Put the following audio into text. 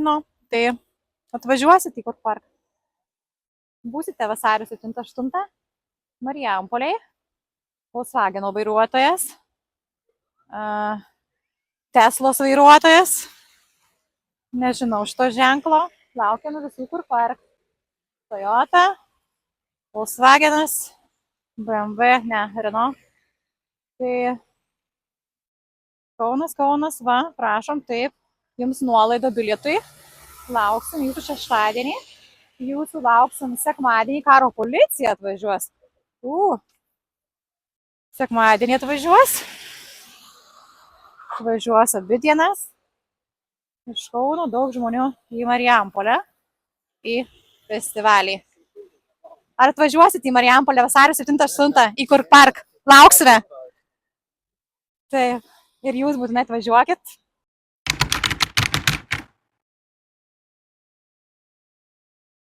Tai atvažiuosit į Kurk Park. Būsite vasario 7-8 Marijampolėje. Volkswageno vairuotojas. Teslos vairuotojas. Nežinau šito ženklo. Laukiame visų Kurk Park. Toyota, Volkswagenas, BMW, ne, Renault. Tai Kaunas, va, prašom, taip. Jums nuolaida bilietui. Lauksim jūsų šeštadienį. Jūsų lauksim sekmadienį. Karo policija atvažiuos. Sekmadienį atvažiuos. Važiuos abi dienas. Iš Kauno daug žmonių į Marijampolę. Į festivalį. Ar atvažiuosit į Marijampolę vasario 7-8 į Kurk Park? Lauksime. Taip. Ir jūs būtinai atvažiuokit.